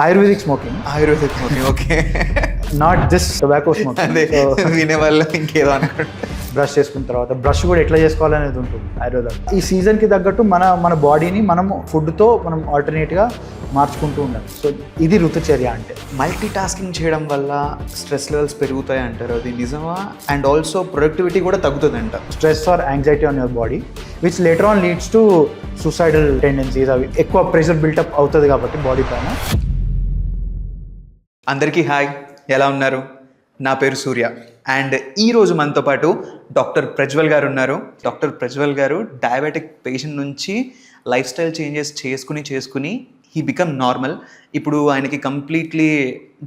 Ayurvedic smoking, okay. Not this tobacco smoking. అదే వినే వాళ్ళు ఇంకేదో అనుకుంటారు. బ్రష్ చేసుకున్న తర్వాత బ్రష్ కూడా ఎట్లా చేసుకోవాలనేది ఉంటుంది ఆయుర్వేదం. ఈ సీజన్కి తగ్గట్టు మన బాడీని మనం ఫుడ్తో మనం ఆల్టర్నేట్గా మార్చుకుంటూ ఉండాలి. సో ఇది ఋతుచర్య అంటే. మల్టీ టాస్కింగ్ చేయడం వల్ల స్ట్రెస్ లెవెల్స్ పెరుగుతాయి అంటారు, అది నిజమా? అండ్ ఆల్సో ప్రొడక్టివిటీ కూడా తగ్గుతుందంట. Stress or anxiety on your body which later on leads to suicidal tendencies. అవి ఎక్కువ ప్రెషర్ బిల్టప్ అవుతుంది కాబట్టి బాడీ పైన. అందరికీ హాయ్, ఎలా ఉన్నారు? నా పేరు సూర్య అండ్ ఈరోజు మనతో పాటు డాక్టర్ ప్రజ్వల్ గారు ఉన్నారు. డాక్టర్ ప్రజ్వల్ గారు డయాబెటిక్ పేషెంట్ నుంచి లైఫ్ స్టైల్ చేంజెస్ చేసుకుని హీ బికమ్ నార్మల్. ఇప్పుడు ఆయనకి కంప్లీట్లీ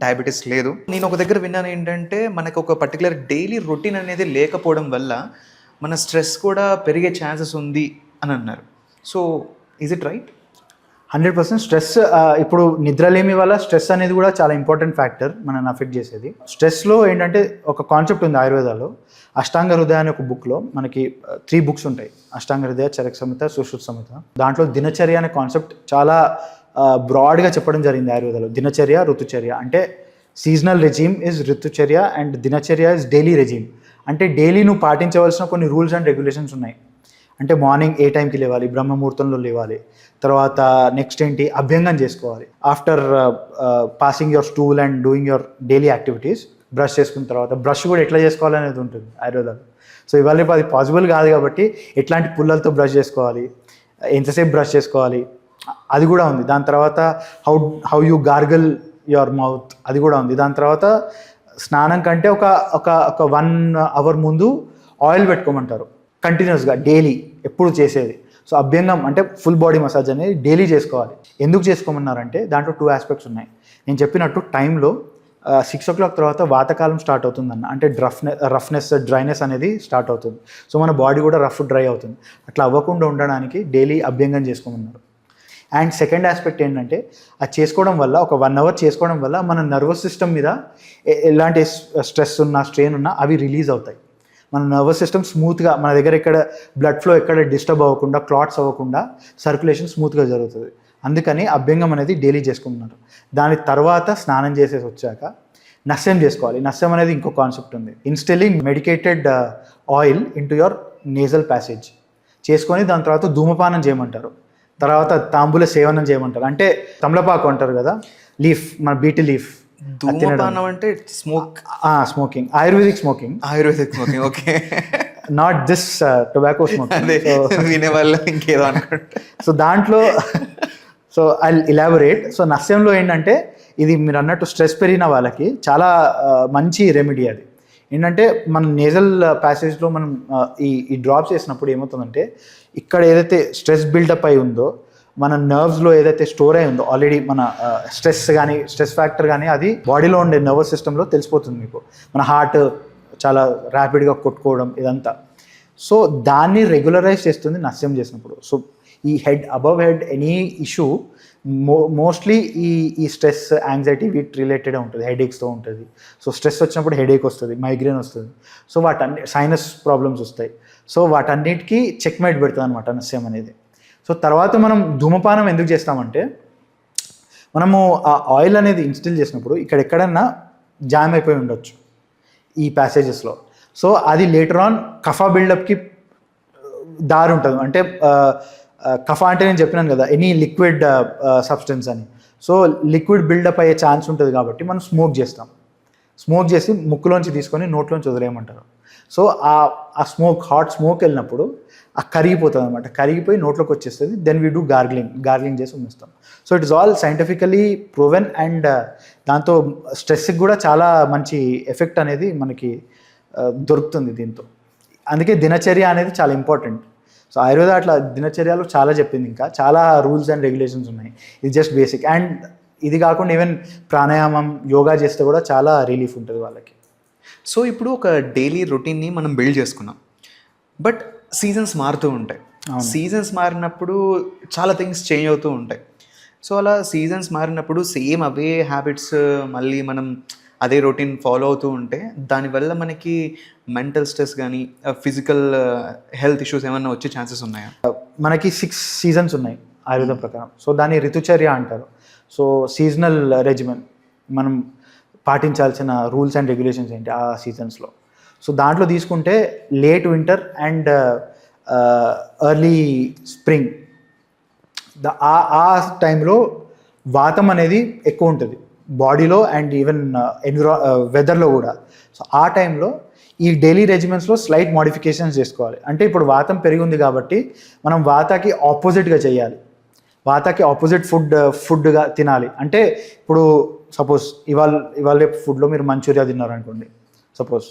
డయాబెటీస్ లేదు. నేను ఒక దగ్గర విన్నాను ఏంటంటే, మనకు ఒక పర్టికులర్ డైలీ రొటీన్ అనేది లేకపోవడం వల్ల మన స్ట్రెస్ కూడా పెరిగే ఛాన్సెస్ ఉంది అని అన్నారు. So is it right? 100% stress. ఇప్పుడు నిద్రలేమి వల్ల స్ట్రెస్ అనేది కూడా చాలా ఇంపార్టెంట్ ఫ్యాక్టర్ మనల్ని అఫెక్ట్ చేసేది. స్ట్రెస్లో ఏంటంటే ఒక కాన్సెప్ట్ ఉంది ఆయుర్వేదాలో, అష్టాంగ హృదయ అనే ఒక బుక్లో మనకి 3 బుక్స్ ఉంటాయి. అష్టాంగ హృదయ, చరక సంహిత, సుశ్రుత సంహిత. దాంట్లో దినచర్య అనే కాన్సెప్ట్ చాలా బ్రాడ్గా చెప్పడం జరిగింది ఆయుర్వేదాలో. దినచర్య, ఋతుచర్య అంటే సీజనల్ రెజీమ్ ఇస్ ఋతుచర్య అండ్ దినచర్య ఇస్ డైలీ రెజీమ్. అంటే డైలీ నువ్వు పాటించవలసిన కొన్ని రూల్స్ అండ్ రెగ్యులేషన్స్ ఉన్నాయి. అంటే మార్నింగ్ ఏ టైంకి లేవాలి, బ్రహ్మముహూర్తంలో లేవాలి. తర్వాత నెక్స్ట్ ఏంటి, అభ్యంగం చేసుకోవాలి. After passing your stool and doing your daily activities. Brush చేసుకున్న తర్వాత బ్రష్ కూడా ఎట్లా చేసుకోవాలనేది ఉంటుంది ఆయుర్వేదాలు. సో ఇవాళ అది పాసిబుల్ కాదు కాబట్టి ఎట్లాంటి పుల్లలతో బ్రష్ చేసుకోవాలి, ఎంతసేపు బ్రష్ చేసుకోవాలి, అది కూడా ఉంది. దాని తర్వాత హౌ యూ గార్గల్ యువర్ మౌత్, అది కూడా ఉంది. దాని తర్వాత స్నానం కంటే ఒక 1 అవర్ ముందు ఆయిల్ పెట్టుకోమంటారు కంటిన్యూస్గా, డైలీ ఎప్పుడు చేసేది. సో అభ్యంగం అంటే ఫుల్ బాడీ మసాజ్ అనేది డైలీ చేసుకోవాలి. ఎందుకు చేసుకోమన్నారంటే దాంట్లో 2 ఆస్పెక్ట్స్ ఉన్నాయి. నేను చెప్పినట్టు టైంలో 6 o'clock తర్వాత వాతకాలం స్టార్ట్ అవుతుందన్న, అంటే రఫ్నెస్, డ్రైనెస్ అనేది స్టార్ట్ అవుతుంది. సో మన బాడీ కూడా రఫ్ డ్రై అవుతుంది. అట్లా అవ్వకుండా ఉండడానికి డైలీ అభ్యంగం చేసుకోమన్నారు. అండ్ సెకండ్ ఆస్పెక్ట్ ఏంటంటే, అది చేసుకోవడం వల్ల ఒక 1 hour చేసుకోవడం వల్ల మన నర్వస్ సిస్టమ్ మీద ఎలాంటి స్ట్రెస్ ఉన్నా, స్ట్రెయిన్ ఉన్నా అవి రిలీజ్ అవుతాయి. మన నర్వస్ సిస్టమ్ స్మూత్గా, మన దగ్గర ఎక్కడ బ్లడ్ ఫ్లో ఎక్కడ డిస్టర్బ్ అవ్వకుండా, క్లాట్స్ అవ్వకుండా సర్క్యులేషన్ స్మూత్గా జరుగుతుంది. అందుకని అభ్యంగం అనేది డైలీ చేసుకుంటున్నారు. దాని తర్వాత స్నానం చేసేసి వచ్చాక నస్యం చేసుకోవాలి. నస్యం అనేది ఇంకో కాన్సెప్ట్ ఉంది. Instilling medicated oil into your nasal passage చేసుకొని దాని తర్వాత ధూమపానం చేయమంటారు. తర్వాత తాంబూల సేవనం చేయమంటారు. అంటే తమలపాకు అంటారు కదా, లీఫ్, మన బీటీ లీఫ్. ధూమపానం అంటే smoking, ayurvedic smoking, okay. Not this tobacco smoking. వినే వాళ్ళు ఇంకేదో అనుకుంటారు. సో దాంట్లో సో ఐ ఇలాబొరేట్. సో నస్యంలో ఏంటంటే, ఇది మీరు అన్నట్టు స్ట్రెస్ పెరిగిన వాళ్ళకి చాలా మంచి రెమెడీ. అది ఏంటంటే మన నేజల్ ప్యాసేజ్లో మనం ఈ డ్రాప్స్ చేసినప్పుడు ఏమవుతుందంటే, ఇక్కడ ఏదైతే స్ట్రెస్ బిల్డప్ అయి ఉందో, మన నర్వ్స్లో ఏదైతే స్టోర్ అయి ఉందో ఆల్రెడీ, మన స్ట్రెస్ ఫ్యాక్టర్ కానీ అది బాడీలో ఉండే నర్వస్ సిస్టంలో తెలిసిపోతుంది మీకు. మన హార్ట్ చాలా ర్యాపిడ్గా కొట్టుకోవడం ఇదంతా. సో దాన్ని రెగ్యులరైజ్ చేస్తుంది నస్యం చేసినప్పుడు. సో ఈ above head any issue mostly ఈ స్ట్రెస్, యాంగ్జైటీ వీటి రిలేటెడ్ ఉంటుంది. హెడేక్స్తో ఉంటుంది. సో స్ట్రెస్ వచ్చినప్పుడు హెడేక్ వస్తుంది, మైగ్రేన్ వస్తుంది. సో సైనస్ ప్రాబ్లమ్స్ వస్తాయి. సో వాటన్నిటికీ చెక్మేట్ పెడుతుంది అనమాట నస్యం అనేది. సో తర్వాత మనం ధూమపానం ఎందుకు చేస్తామంటే, మనము ఆ ఆయిల్ అనేది ఇన్స్టిల్ చేసినప్పుడు ఇక్కడ ఎక్కడన్నా జామ్ అయిపోయి ఉండొచ్చు ఈ ప్యాసేజెస్లో. సో అది లేటర్ ఆన్ కఫా బిల్డప్కి దారి ఉంటుంది. అంటే కఫా అంటే నేను చెప్పినాను కదా, ఎనీ లిక్విడ్ సబ్స్టెన్స్ అని. సో లిక్విడ్ బిల్డప్ అయ్యే ఛాన్స్ ఉంటుంది కాబట్టి మనం స్మోక్ చేస్తాం. స్మోక్ చేసి ముక్కులోంచి తీసుకొని నోట్లోంచి వదిలేయమంటారు. సో ఆ హాట్ స్మోక్ వెళ్ళినప్పుడు కరిగిపోతుంది అనమాట. కరిగిపోయి నోట్లోకి వచ్చేస్తుంది. దెన్ వీ డూ గార్గ్లింగ్ చేసి ఉంచుతాం. So it is all scientifically proven. And దాంతో స్ట్రెస్కి కూడా చాలా మంచి ఎఫెక్ట్ అనేది మనకి దొరుకుతుంది దీంతో. అందుకే దినచర్య అనేది చాలా ఇంపార్టెంట్. సో ఆయుర్వేద అట్లా దినచర్యలో చాలా చెప్పింది. ఇంకా చాలా రూల్స్ అండ్ రెగ్యులేషన్స్ ఉన్నాయి. ఇది జస్ట్ బేసిక్. అండ్ ఇది కాకుండా ఈవెన్ ప్రాణాయామం, యోగా చేస్తే కూడా చాలా రిలీఫ్ ఉంటుంది వాళ్ళకి. సో ఇప్పుడు ఒక డైలీ రొటీన్ని మనం బిల్డ్ చేసుకున్నాం, బట్ సీజన్స్ మారుతూ ఉంటాయి. సీజన్స్ మారినప్పుడు చాలా థింగ్స్ చేంజ్ అవుతూ ఉంటాయి. సో అలా సీజన్స్ మారినప్పుడు సేమ్ అవే హ్యాబిట్స్ మళ్ళీ మనం అదే రొటీన్ ఫాలో అవుతూ ఉంటే దానివల్ల మనకి మెంటల్ స్ట్రెస్ కానీ ఫిజికల్ హెల్త్ ఇష్యూస్ ఏమైనా వచ్చే ఛాన్సెస్ ఉన్నాయా? మనకి 6 seasons ఉన్నాయి ఆయుర్వేదం ప్రకారం. సో దాన్ని ఋతుచర్య అంటారు. సో సీజనల్ రెజిమెన్ మనం పాటించాల్సిన రూల్స్ అండ్ రెగ్యులేషన్స్ ఏంటి ఆ సీజన్స్లో. సో దాంట్లో తీసుకుంటే late winter and early spring ఆ టైంలో వాతం అనేది ఎక్కువ ఉంటుంది బాడీలో అండ్ ఈవెన్ వెదర్లో కూడా. సో ఆ టైంలో ఈ డైలీ రెజిమెంట్స్లో స్లైట్ మోడిఫికేషన్స్ చేసుకోవాలి. అంటే ఇప్పుడు వాతం పెరిగింది కాబట్టి మనం వాతాకి ఆపోజిట్గా చేయాలి, వాతాకి ఆపోజిట్ ఫుడ్గా తినాలి. అంటే ఇప్పుడు సపోజ్ ఇవాళ రేపు ఫుడ్లో మీరు మంచూరియా తిన్నారు అనుకోండి. Suppose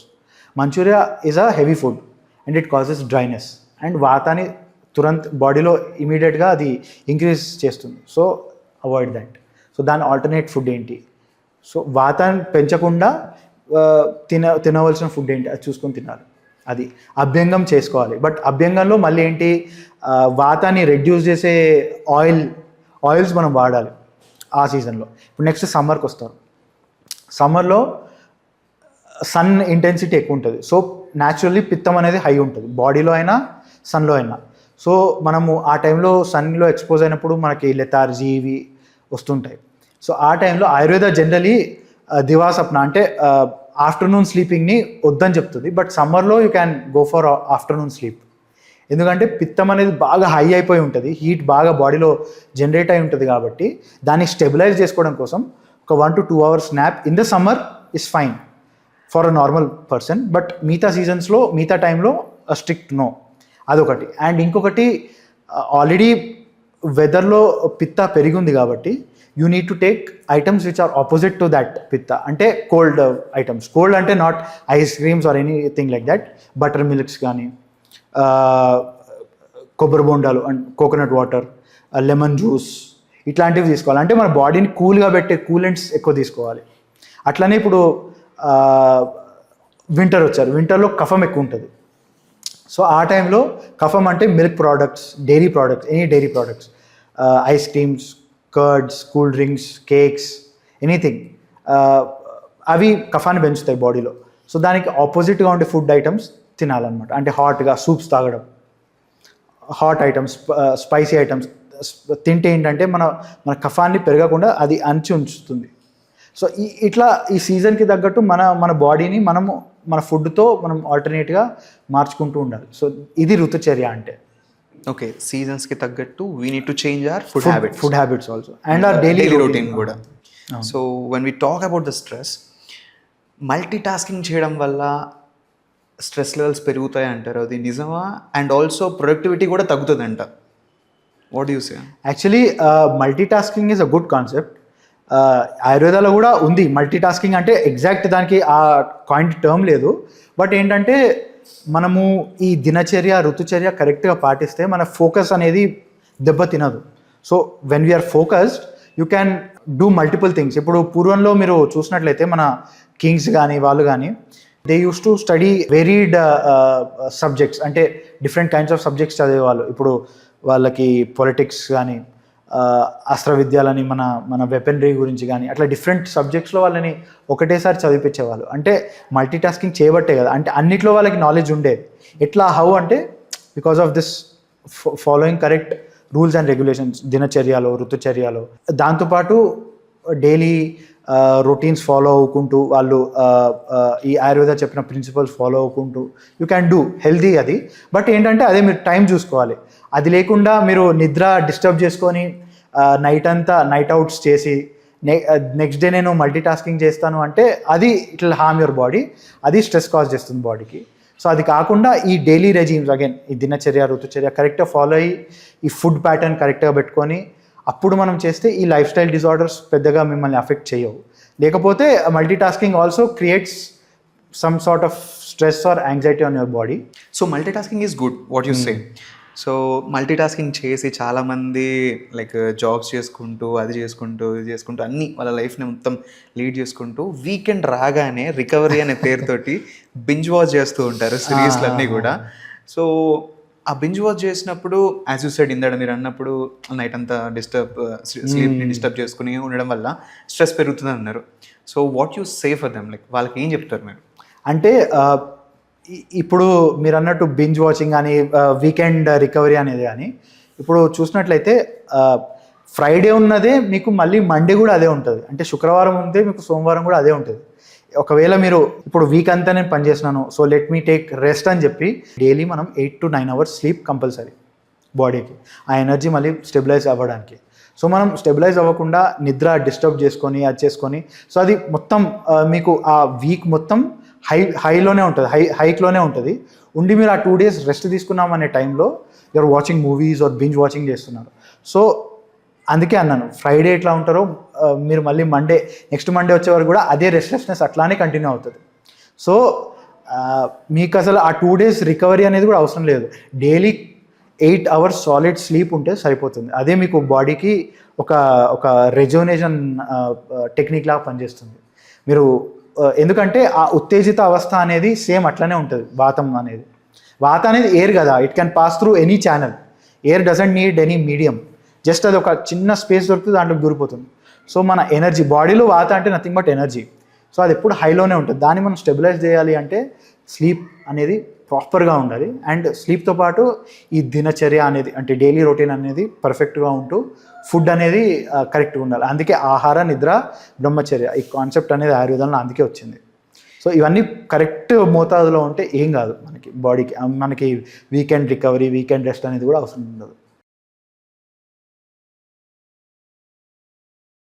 Manchuria is a heavy food and it causes dryness and వాతాన్ని తురంత్ బాడీలో ఇమీడియట్గా అది ఇంక్రీజ్ చేస్తుంది. So avoid that. సో దాని ఆల్టర్నేట్ ఫుడ్ ఏంటి, సో వాతాన్ని పెంచకుండా తినవలసిన ఫుడ్ ఏంటి అది చూసుకొని తినాలి. అది అభ్యంగం చేసుకోవాలి. బట్ అభ్యంగంలో మళ్ళీ ఏంటి, వాతాన్ని రెడ్యూస్ చేసే ఆయిల్స్ మనం వాడాలి ఆ సీజన్లో. ఇప్పుడు నెక్స్ట్ సమ్మర్కి వస్తారు. సమ్మర్లో సన్ ఇంటెన్సిటీ ఎక్కువ ఉంటుంది. సో న్యాచురల్లీ పిత్తం అనేది హై ఉంటుంది బాడీలో అయినా సన్లో అయినా. సో మనము ఆ టైంలో సన్లో ఎక్స్పోజ్ అయినప్పుడు మనకి లెథార్జీ ఇవి వస్తుంటాయి. సో ఆ టైంలో ఆయుర్వేద జనరలీ దివాసప్న అంటే ఆఫ్టర్నూన్ స్లీపింగ్ని వద్దని చెప్తుంది. బట్ సమ్మర్లో you can go for afternoon sleep. ఎందుకంటే పిత్తం అనేది బాగా హై అయిపోయి ఉంటుంది, హీట్ బాగా బాడీలో జనరేట్ అయి ఉంటుంది కాబట్టి దాన్ని స్టెబిలైజ్ చేసుకోవడం కోసం ఒక 1 to 2 hours nap in the summer is fine for a normal person. But మిగతా సీజన్స్లో మిగతా టైంలో స్ట్రిక్ట్ నో. అదొకటి. అండ్ ఇంకొకటి, ఆల్రెడీ వెదర్లో పిత్త పెరిగింది కాబట్టి you need to take items which are opposite to that pitta. అంటే కోల్డ్ ఐటమ్స్. కోల్డ్ అంటే not ice creams or anything like that. Butter milks కానీ, కొబ్బరి బొండాలు and coconut water, lemon juice ఇట్లాంటివి తీసుకోవాలి. అంటే మన బాడీని కూల్గా పెట్టే కూలెంట్స్ ఎక్కువ తీసుకోవాలి. అట్లనే ఇప్పుడు వింటర్ వచ్చారు, వింటర్లో కఫం ఎక్కువ ఉంటుంది. సో ఆ టైంలో కఫం అంటే milk products, dairy products, any dairy products, ice creams, curds, cool drinks, cakes, anything, అవి కఫాన్ని పెంచుతాయి బాడీలో. సో దానికి ఆపోజిట్గా ఉండే ఫుడ్ ఐటమ్స్ తినాలన్నమాట. అంటే హాట్గా సూప్స్ తాగడం, హాట్ ఐటమ్స్, స్పైసీ ఐటమ్స్ తింటే ఏంటంటే మన కఫాన్ని పెరగకుండా అది అణచి ఉంచుతుంది. సో ఇట్లా ఈ సీజన్కి తగ్గట్టు మన బాడీని మన ఫుడ్తో మనం ఆల్టర్నేట్గా మార్చుకుంటూ ఉండాలి. సో ఇది ఋతుచర్య అంటే. ఓకే, సీజన్స్కి తగ్గట్టు we need to change our food habits also and our daily routine కూడా. So when we talk about the stress, multitasking చేయడం వల్ల స్ట్రెస్ లెవెల్స్ పెరుగుతాయి అంటారు, అది నిజమా? అండ్ ఆల్సో ప్రొడక్టివిటీ కూడా తగ్గుతుందంట. What you say? Actually multitasking is a good concept. ఆయుర్వేదాలో కూడా ఉంది మల్టీ టాస్కింగ్. అంటే ఎగ్జాక్ట్ దానికి ఆ కాయింట్ టర్మ్ లేదు. బట్ ఏంటంటే మనము ఈ దినచర్య ఋతుచర్య కరెక్ట్గా పాటిస్తే మన ఫోకస్ అనేది దెబ్బ తినదు. So when we are focused you can do multiple things. ఇప్పుడు పూర్వంలో మీరు చూసినట్లయితే మన కింగ్స్ కానీ వాళ్ళు కానీ they use to study varied subjects. అంటే డిఫరెంట్ కైండ్స్ ఆఫ్ సబ్జెక్ట్స్ చదివేవాళ్ళు. ఇప్పుడు వాళ్ళకి పొలిటిక్స్ కానీ, అస్త్ర విద్యాలని, మన వెపనరీ గురించి కానీ, అట్లా డిఫరెంట్ సబ్జెక్ట్స్లో వాళ్ళని ఒకటేసారి చదివిపించేవాళ్ళు. అంటే మల్టీ టాస్కింగ్ చేయబట్టే కదా, అంటే అన్నిట్లో వాళ్ళకి నాలెడ్జ్ ఉండేది. ఎట్లా హౌ అంటే because of this following correct rules and regulations దినచర్యలో ఋతుచర్యలో. దాంతోపాటు డైలీ రొటీన్స్ ఫాలో అవ్వుకుంటూ వాళ్ళు ఈ ఆయుర్వేద చెప్పిన ప్రిన్సిపల్స్ ఫాలో అవ్వుకుంటూ యూ క్యాన్ డూ హెల్దీ అది. బట్ ఏంటంటే అదే మీరు టైం చూసుకోవాలి. అది లేకుండా మీరు నిద్ర డిస్టర్బ్ చేసుకొని నైట్ అవుట్స్ చేసి నెక్స్ట్ డే నేను మల్టీ టాస్కింగ్ చేస్తాను అంటే అది it will harm your body. అది స్ట్రెస్ కాజ్ చేస్తుంది బాడీకి. సో అది కాకుండా ఈ డైలీ రెజీమ్స్ అగైన్ ఈ దినచర్య ఋతుచర్య కరెక్ట్గా ఫాలో అయ్యి ఈ ఫుడ్ ప్యాటర్న్ కరెక్ట్గా పెట్టుకొని అప్పుడు మనం చేస్తే ఈ లైఫ్ స్టైల్ డిజార్డర్స్ పెద్దగా మిమ్మల్ని అఫెక్ట్ చేయవు. లేకపోతే multi tasking also creates some sort of stress or anxiety on your body. So multi tasking is good, what you say. So multi tasking చేసి చాలామంది లైక్ జాబ్స్ చేసుకుంటూ అది చేసుకుంటూ ఇది చేసుకుంటూ అన్నీ వాళ్ళ లైఫ్ని మొత్తం లీడ్ చేసుకుంటూ వీకెండ్ రాగానే రికవరీ అనే పేరుతోటి బింజ్ వాచ్ చేస్తూ ఉంటారు సిరీస్లు అన్నీ కూడా. సో ఆ బింజ్ వాచ్ చేసినప్పుడు యాజ్ యూ సెడ్ ఇందాక మీరు అన్నప్పుడు నైట్ అంతా స్లీప్ని డిస్టర్బ్ చేసుకుని ఉండడం వల్ల స్ట్రెస్ పెరుగుతుంది అన్నారు. So what you say for them, like వాళ్ళకి ఏం చెప్తారు మీరు? అంటే ఇప్పుడు మీరు అన్నట్టు బింజ్ వాచింగ్ కానీ వీకెండ్ రికవరీ అనేది కానీ ఇప్పుడు చూసినట్లయితే ఫ్రైడే ఉన్నదే మీకు మళ్ళీ మండే కూడా అదే ఉంటుంది. అంటే శుక్రవారం ఉంటే మీకు సోమవారం కూడా అదే ఉంటుంది. ఒకవేళ మీరు ఇప్పుడు వీక్ అంతా నేను పనిచేసినాను, so let me take rest అని చెప్పి డైలీ మనం 8 to 9 hours స్లీప్ కంపల్సరీ బాడీకి, ఆ ఎనర్జీ మళ్ళీ స్టెబిలైజ్ అవ్వడానికి. సో మనం స్టెబిలైజ్ అవ్వకుండా నిద్ర డిస్టర్బ్ చేసుకొని అది చేసుకొని, సో అది మొత్తం మీకు ఆ వీక్ మొత్తం హైలోనే ఉంటుంది, హైక్లోనే ఉంటుంది. ఉండి మీరు ఆ 2 days రెస్ట్ తీసుకున్నాం అనే టైంలో you are watching movies or binge watching చేస్తున్నారు. సో అందుకే అన్నాను, ఫ్రైడే ఎట్లా ఉంటారో మీరు మళ్ళీ నెక్స్ట్ మండే వచ్చే వరకు కూడా అదే రెస్ట్లెస్నెస్ అట్లానే కంటిన్యూ అవుతుంది. సో మీకు అసలు ఆ 2 days రికవరీ అనేది కూడా అవసరం లేదు. డైలీ 8 hours సాలిడ్ స్లీప్ ఉంటే సరిపోతుంది. అదే మీకు బాడీకి ఒక రెజోనేషన్ టెక్నిక్ లాగా పనిచేస్తుంది. మీరు ఎందుకంటే ఆ ఉత్తేజిత అవస్థ అనేది సేమ్ అట్లనే ఉంటుంది. వాత అనేది ఎయిర్ కదా, it can pass through any channel. Air doesn't need any medium, just అది ఒక చిన్న స్పేస్ దొరికితే దాంట్లోకి దూరిపోతుంది. సో మన ఎనర్జీ బాడీలో వాత అంటే నథింగ్ బట్ ఎనర్జీ. సో అది ఎప్పుడు హైలోనే ఉంటుంది. దాన్ని మనం స్టెబిలైజ్ చేయాలి అంటే స్లీప్ అనేది ప్రాపర్గా ఉండాలి. అండ్ స్లీప్తో పాటు ఈ దినచర్య అనేది అంటే డైలీ రొటీన్ అనేది పర్ఫెక్ట్గా ఉంటూ ఫుడ్ అనేది కరెక్ట్గా ఉండాలి. అందుకే ఆహార నిద్ర బ్రహ్మచర్య ఈ కాన్సెప్ట్ అనేది ఆయుర్వేదంలో అందుకే వచ్చింది. సో ఇవన్నీ కరెక్ట్ మోతాదులో ఉంటే ఏం కాదు మనకి బాడీకి. మనకి వీకెండ్ రికవరీ, వీకెండ్ రెస్ట్ అనేది కూడా అవసరం ఉండదు.